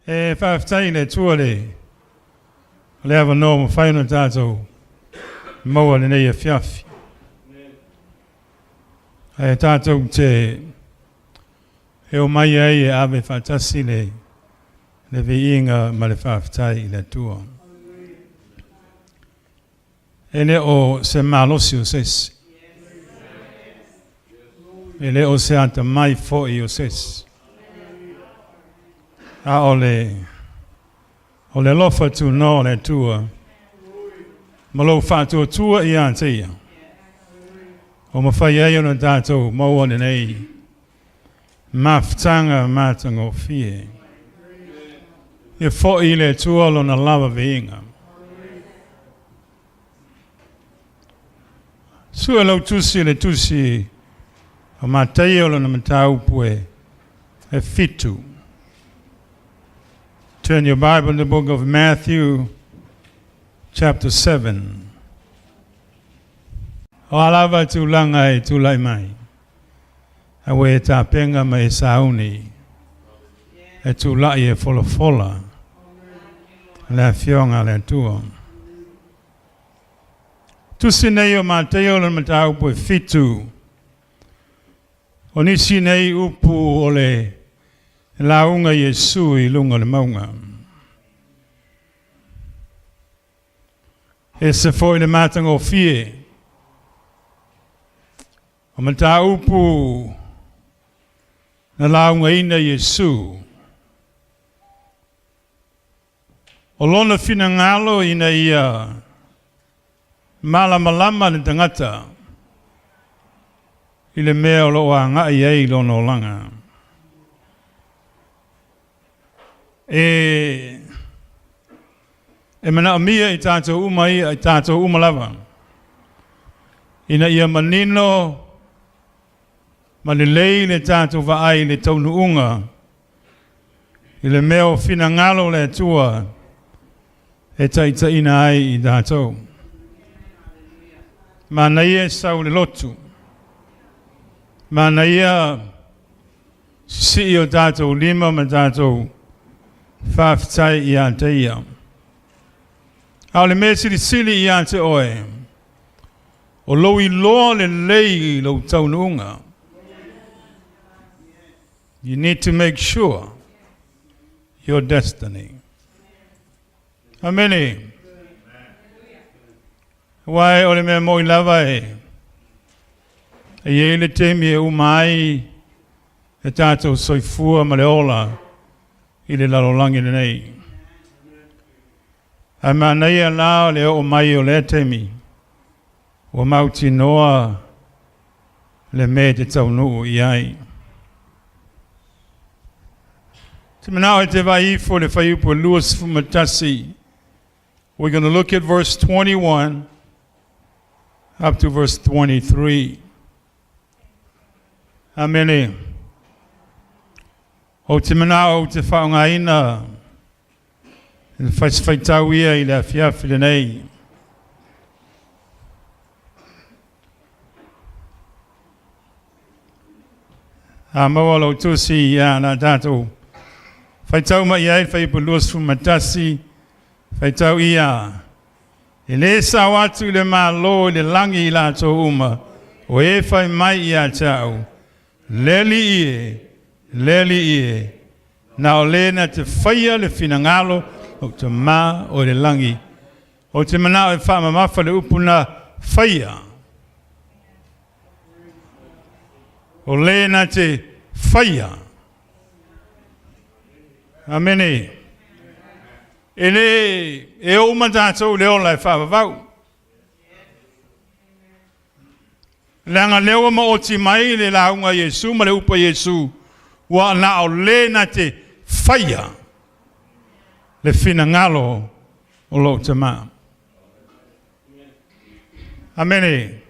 E whaafitai le tuare. Le awa no mo whaino tātou. Maua le nei a whiawhi. E tātou te e o mai ai e awe whaatasi le veinga ma le whaafitai le tua. E le o se malosi o sesi. E le o se anta mai fo'i o sesi. A o le lofa tu no le tua. Malo whātua tua i ante ia. O mawhai ai ona tātou maua le nei. Maftanga mātango fie. E fo'i le tua lo na lava veinga. Sua lau tusi le tusi o mātai o na mataupu e fitu. Turn your Bible in the book of Matthew, chapter 7. O alava tu langa e tu lai mai. Awe e tā penga mai e sauni. E tu lai e fola fola. Le fionga le tua. Tusi nei o māteo le mataupu e fitu. O nisi nei upu o le launga Yesu i lunga le maunga. E se foi le matanga o fie. O mataupu na launga ina Yesu. O lona fina ngalo ina ia malama ni tangata. Ile mea o loa ngai ei lona o langa. E mana amia i tātou umai, i tātou umalava. Ina ia manino, manilei le tātou vaai le taunu unga. Ile mea o fina ngalo le tua, e taita ina ai i tātou. Mana ia sau le lotu. Mana ia si o tātou lima ma tātou whaafitai i ante ia. Au le mea sili i ante oe. O lou i loa le lei lau taununga. You need to make sure your destiny. Amene. Wai o le mea moi lava e. E le temi e umai e tātou soifua ma le ola i le lalolangi nei. A manai a lao le o mai o le temi o mauti noa le me te taunu i ai. Te manao e te vai fo le whaiupo luas fumatasi. We're going to look at verse 21 up to verse 23. Amene. O te manao o te whaongaina. E whaitau ia i le whiawhi le nei. A maua lau tusi ia na tātou. Whaitau mai ia i whaiupo luas fumatasi. Whaitau ia. E le sa watu le malo le langi i la tō uma. O e whai mai ia tau. Leli ie. Na o lena te whaia le finangalo o te mā o le langi. O te manao e wha mamafa le upuna whaia. O lena te whaia. Amene. E o matatou le ola e whawawau. Langa lewa ma o ti mai le launga Yesu, ma le upa Yesu. Wa na o le na te whaia. Le fina ngalo o lo te maa. Amene.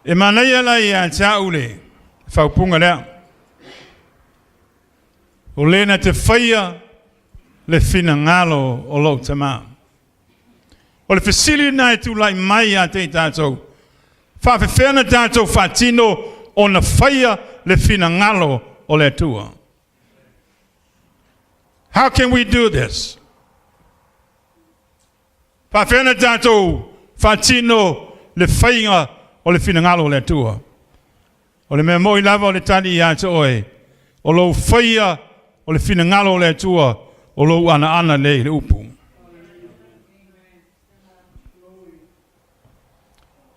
E manaya la i a taule. Whaupunga lea. O le na te whaia. Le fina ngalo o lo te maa. O le fesili nai tu lai mai a te tātou. Whawhewhena tātou whatino o na whaia le fina ngalo o le tua. How can we do this? Whawhena tātou whatino le whainga o le whinangalo le tua. O le mea moi lava o le tani i ata oe. O lo whaia o le whinangalo le tua. O lo ana le upu.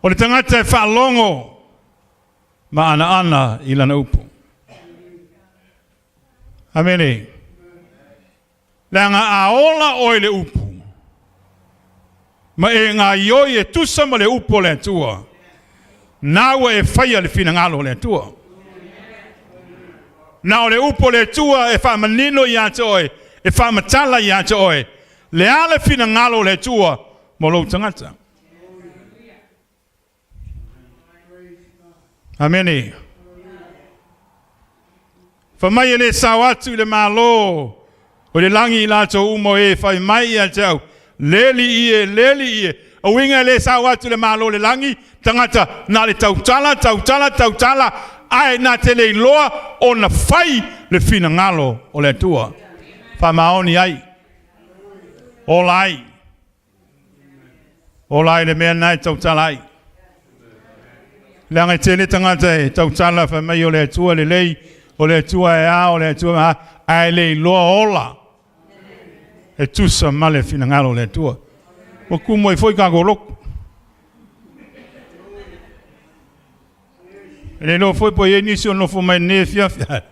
O le tangata e whaalongo ma ana i lana upu. Amene. Langa aola oe le upu. Ma e ngā ioi e tusa ma le upo le tua. Nāua e whaia le whinangalo le tua. Nā o le upo le tua e whamanino i ata oe. E whamatala i ata oe. Le ale whinangalo le tua mo lo tangata. Amene. Whamai le sawatu le malo. O le langi i lato umo e whai mai i atau. Leli ie. O winga le sawatu le malo le langi. Tangata na le tautala. Ai na te le loa o na whai le whinangalo o le tua. Whamaoni ai. Olai le mea nai tautala ai. Langa te le tangata e tautala whamai o le tua le lei. O le tua e a, o le tua a. Ai le loa ola. E tusa male whinangalo le tua. O kumo e foi kako loko. Le lo foi po e nisi o no fo mai ne fiafia.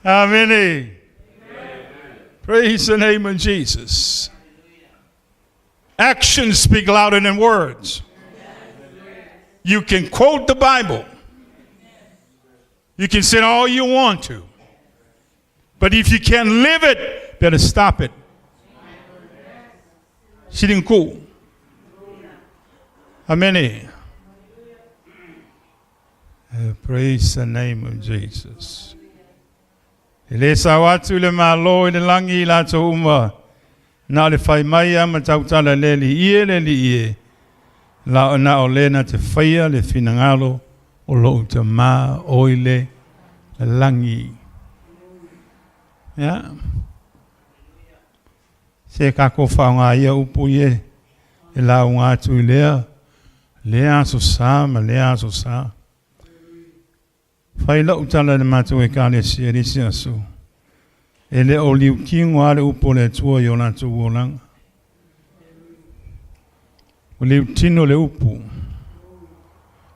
Amen. Praise the name of Jesus. Actions speak louder than words. You can quote the Bible. You can say all you want to. But if you can't live it, better stop it. She didn't go. Amen. Praise the name of Jesus. Le sawatu le malo le langi la to uma. Na le fai mai ama tautala le ie. La na o le na te faia le finangalo o lo te ma oile le langi. Ya. Se kako whaunga ia upu ie. E la unga tu lea. Lea so sa. Whai la utala le matu e kāle si asu. E le o liu kingoa le upo le tua i o la tu uolanga. O liu tino le upu.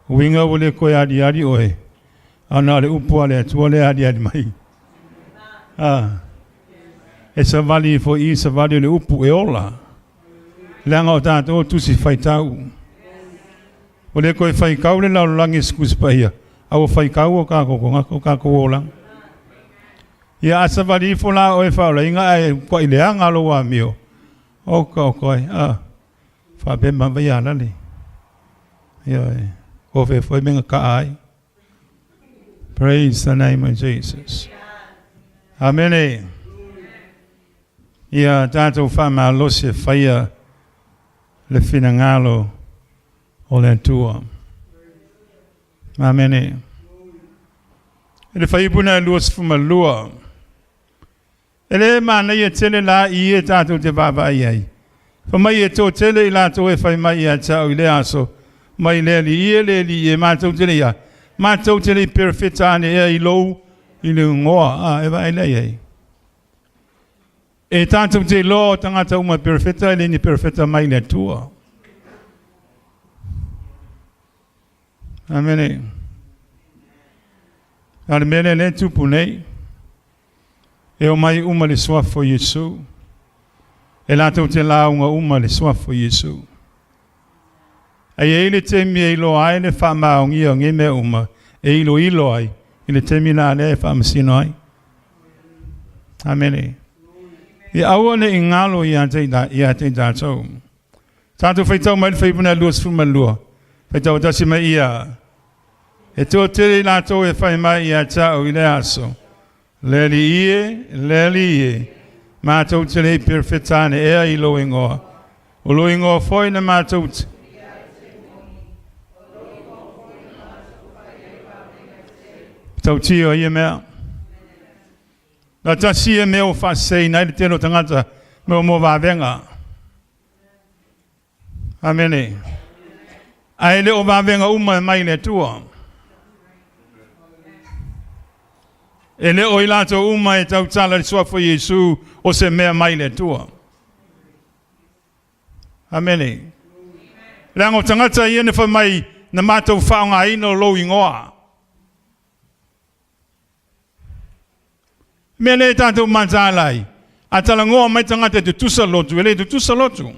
Winga o le koe adi oe. Ana le upu a le tua le adi mai. E sa vali fo i sa vali le upu e ola. Leanga o tātou tusi whai tau. O le koe whai kau le lau langi skus pahia. Au whai kau o kako o lang. Ia asa vali fo la o e whaula inga e kwa i leanga loa mio. O koe. Whabema vai ala le. Ia e. O fe foi menga ka ai. Praise the name of Jesus. Amen. Ia tātou whama lose whaia le whinangalo o le tua. Amen. E le whaipuna luas fuma lua. E le mana ia tele la i e tātou te baba ai. Whamai e tō tele i lātou e whai mai a tau i le aso. Mai le li e mātou tele ia. Mātou tele i perfetane e i lou i le ngoa. E vai lei ei. E tātou te lo tangata uma perfeta e le ni perfeta mai le tua. Amen. Ale mele le tupu nei. E o mai uma le swafo Yesu. E lātou te la uma le swafo Yesu. Ai e le temi e ilo ai le whamaongi o nge me uma. E ilo ai. I le temi la le whamasino ai. Amen. I aua ne ingalo i ate tātou. Tātou whaitau mai le whaipuna luas fuma lua. Whaitau tasi mai ia. E tō tere lātou e whai mai i a tāu i le aso. Leli ie. Mātou tere i perfetane ea i lo ingoa. O lo ingoa foi na mātou te. Tau tio ia mea. Na tasi e meo whasei nai le tēno tangata meo mo wāwenga. Amene. Ai le o wāwenga uma mai le tua. E le o ilato uma e tau tala le suafo Yesu o se mea mai le tua. Amene. Lango tangata i ene wha mai na mātou whaonga ino lo ingoa. Me le tātou mātālai. A tala ngoa mai tangata te tusa lotu. E le te tusa lotu.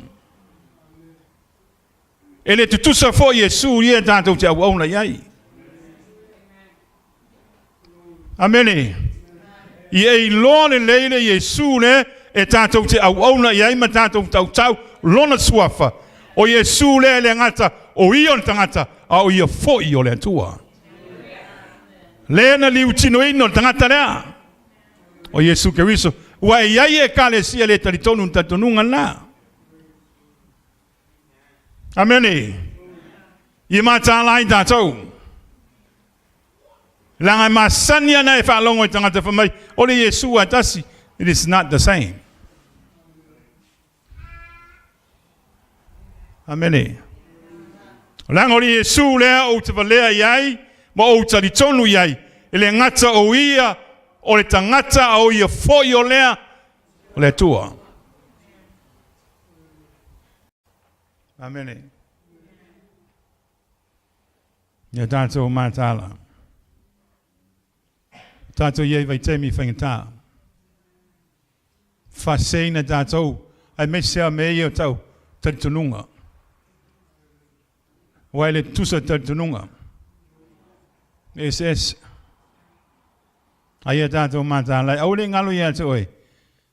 E le te tusa fo Yesu i e tātou te au auna iai. Amene. I e loa le leile Yesu le e tātou te au auna iai ma tātou tau lona suafa. O Yesu le ngata o ion tangata a o ia fo i o le tua. Le na liu tino ino tangata lea. O Yesu Keriso. Wa e iai e kale sia le taritonu tatonunga na. Amene. I mātālai tātou. Langa masania na e whaalongo i tangata whamai. O le Yesu atasi. It is not the same. Amene. Langa o le Yesu lea o te walea iai. Ma o taritonu iai. E le ngata o ia. O le tangata o ia foi o lea. O le tua. Amene. Ia tātou mātāla. Tātou iei vai temi whaingatā. Whaseina tātou. Ai mesea me ia tau. Taritununga. Wai le tusa taritununga. SS. Ai tātou mātāla. Au le ngalo ia tau e.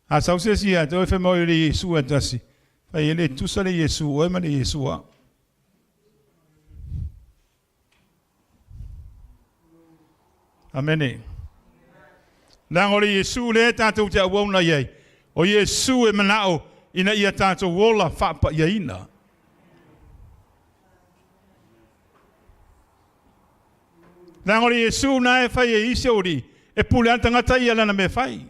A sausesi ia tau e whemau le Yesu atasi. Ai le tusa le Yesu. Oi ma le Yesu a. Amene. Lango le Yesu le tātou te awauna iei. O Yesu e manao ina ia tātou wola whapa iaina. Lango le Yesu na e whai e isi ori. E pule antangata ia lana me whai.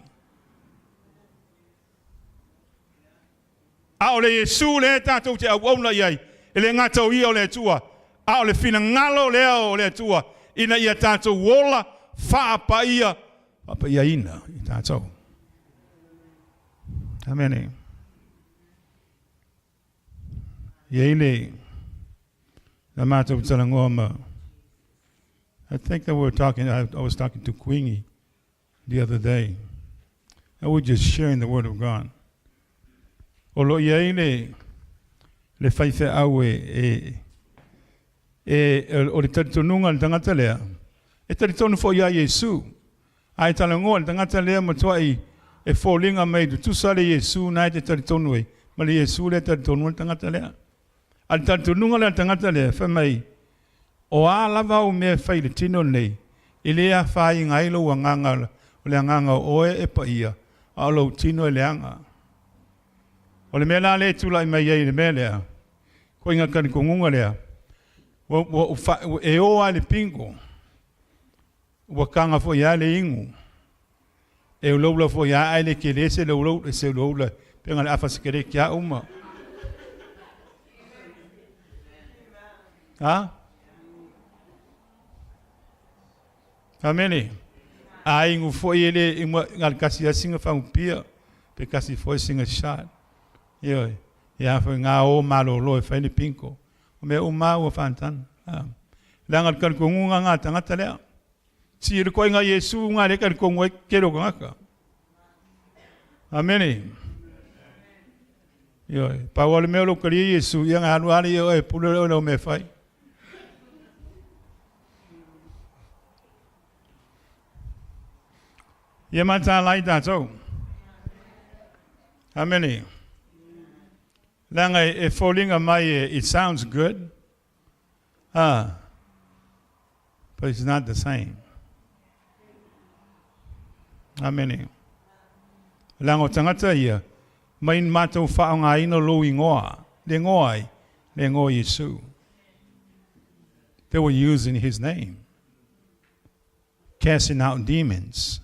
A o le Yesu le tātou te awauna iei. E le ngata o ia o le tua. A o le fina ngalo lea o le tua. Ina ia tātou wola whapa ia. Apa ia ina, i tātou. Amene. Iele, na mātou talangoa ma. I think that I was talking to Queenie the other day. And we're just sharing the word of God. O lo iele, le whaife au o le taritonunga le tangata lea. E taritonu fo ia Yesu. Ai talangoa le tangata lea matuai e fōlinga mai tu tusa le Yesu nai te taritonu e. Ma le Yesu le taritonu le tangata lea. Al taritonunga le tangata lea whamai. O a lava o mea whai le tino nei. I lea whai ngailo wa nganga o le nganga oe e pa ia. A lo tino e leanga. O le mea la le tula i mai ei le mea lea. Ko inga kani kongunga lea. E o a le pingo. Wakanga fo ya le ingu. E uloula fo ya ai le kelese le uloula se uloula. Penga le afa sikere kia uma. Ha? Amene. A ingu fo ele inga ngal kasi singa fa umpia. Pe kasi fo singa shot. Yo. Ya fo nga o malo lo fa ni pinko. Me uma o fantan. Langal kan kongunga nga tangata lea. Si le koinga Yesu nga le kan kongwe kero ngaka. Amene. Yo, pa wale me lo kali Yesu yang anu ani yo e pulo lo me fai. Ye mata lai da so. Amene. Langa e falling on my it sounds good. But it's not the same. Amene. Lango tangata ia. Main matou whaonga ino lo ingoa. Le ngoai. Le ngo Yesu. They were using his name. Casting out demons.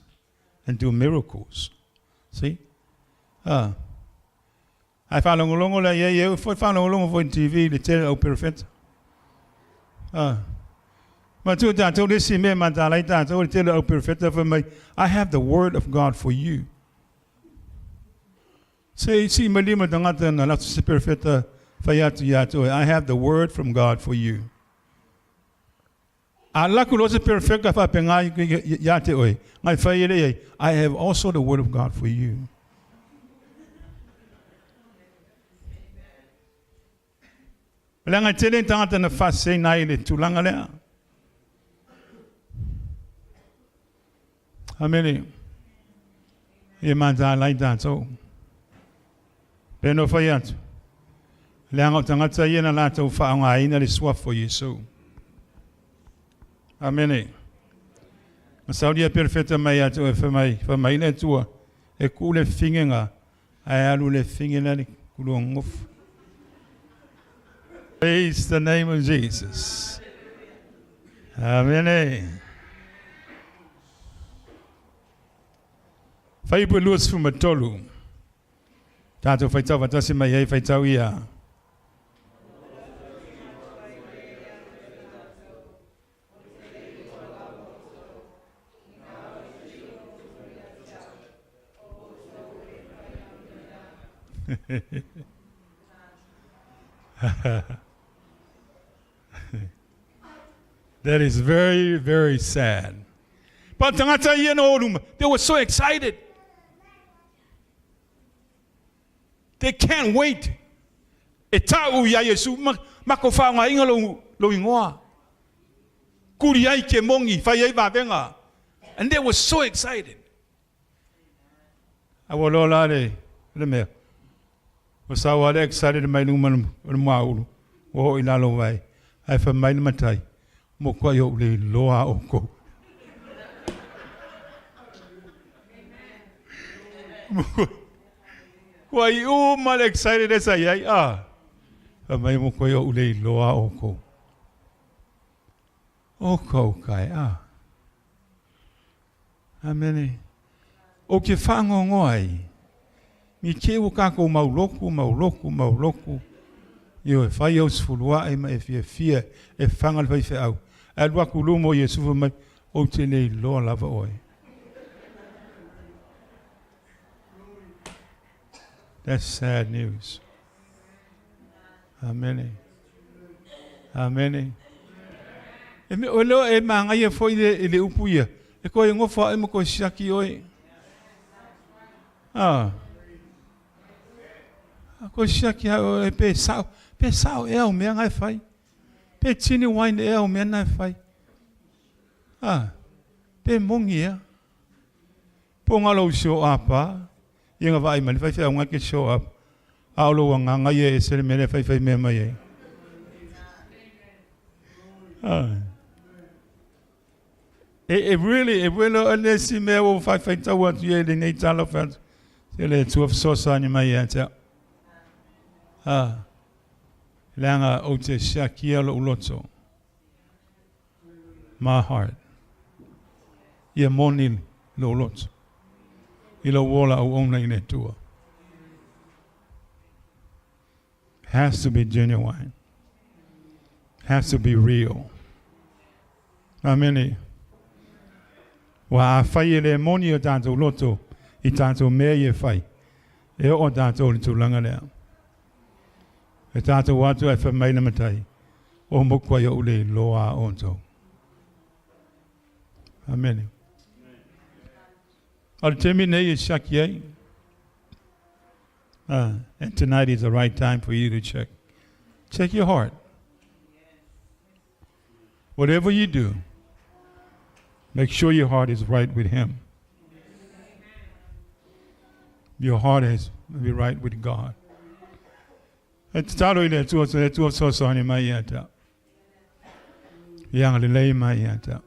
and do miracles. See? I found along la yeah, found along on TV, the tell perfect. But to that, to this man, like that, to tell perfect for me, I have the word of God for you. Say, see, my lima dangata na let's perfect fayatu yato. I have the word from God for you. Allah could also perfect if I yate oi. My fayele, I have also the word of God for you. Langa tele tangata na fast say na ile tulanga le. Amen. Ye manda like that so. Beno fayat. Langa tangata yena la to fa nga ina le swap for you so. Amen. Masaudi perfecta maya to for my le tua. E kule fingenga. Ai alu le fingena ni kulongof. Praise the name of Jesus. Amen. Fai pelus fumatolu. Tato faitau fatasi mai faitau ia. That is very, very sad. But they were so excited. They can't wait. And they were so excited. I was all excited my woman maulu. Oh, in Alawai. I found my matai. Mokoyo le loa oko. Why you mal excited as I are? My mokoyo le loa oko. Oko kai Amen. Okay, fango ngoi. Mi kewu kako mauloku. Yo, if I use fulwa, if you fear, if fangal vai out. Alwa kulumo Yesu for my otele lo lava oi. That's sad news. Amen. Amen. Eme olo e manga ye foi ele upuia. E ko ngo fa e mo ko shaki oi. Ko shaki oi pesau é o meu ngai fai. Pe tini wine é o meu ngai fai. Pe mongia. Ponga lo show up Yenga vai man fai fai nga ke show up. Aulo wanga nga ye sel mele fai me mai. It really unless me wo fai ta what ye the natal of it. Ele tu of so sa ni mai ata. Langa ote shakia lo uloto. My heart. Ye moni lo uloto. Ilo wola o ona ine tua. Has to be genuine. Has to be real. Amen. Wa fai le moni o tanto uloto. I tanto me ye fai. E o tanto tu langa lea. E tātou watu e whamaina matai. O mokwa ia ule loa onto. Amen. Al temi nei e shaki ai. And tonight is the right time for you to check. Check your heart. Whatever you do, make sure your heart is right with Him. Your heart has to be right with God. Talo ile tu so ni mai ata. Yang le mai ata.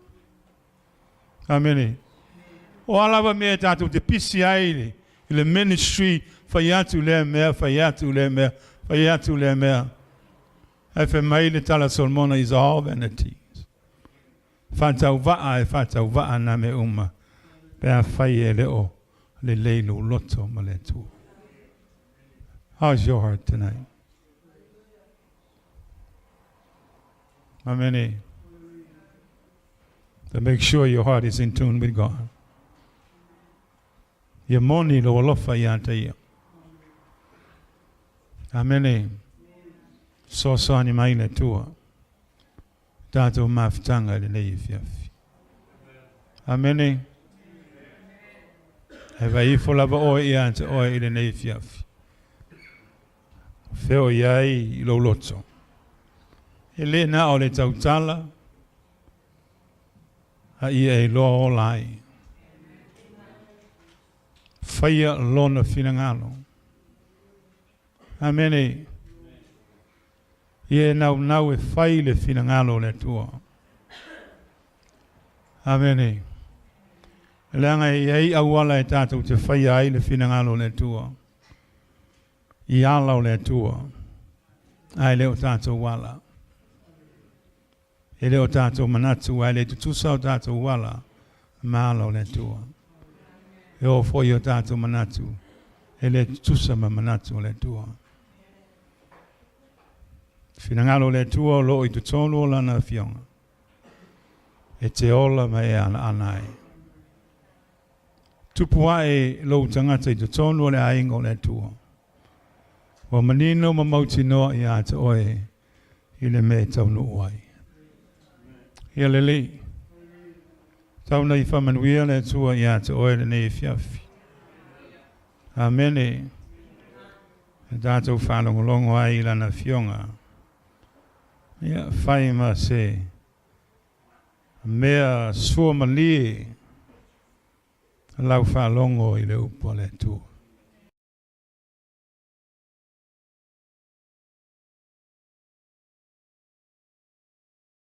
Amen. O alava me tatu te PCI le ministry fayatu le me. If mai le tala solmona is all vanities. Fata uva na me uma. Pea whai e leo le leilo loto ma le tua. How's your heart tonight? Amen. To make sure your heart is in tune with God. Your money lo lofa yanta ya. Amen. So ni mai le tua. Tato maftanga le nei fiafi. Amen. Eva I fola ba o yanta o ile nei fiafi. Feo yai lo lotso. Ele na o le tautala. A ia e loa o lai. Whaia lona finangalo. Amene. Ie nau e whai le finangalo le tua. Amene. Leanga i ei awala e tātou te whai ai le finangalo le tua. I alau le tua. Ai leo tātou wala. E leo tātou manatu ai le tutusa o tātou wala. Maalau le tua. E o foi o tātou manatu. E le tutusa ma manatu le tua. Finangalo le tua lo I tutonu o lana fionga. E te ola ma e ana anai. Tupua e lo tangata I tutonu o le aingo le tua. Wa manino ma mauti noa I ata oe I le me taunu oai. Ia lele. Tauna I whamanuia le tua I ata oe le nei fiafi. Amene. E tātou whanongolongo ai lana fionga. Ia whai ma se. Mea sua malie. Lau whalongo I le upo le tua.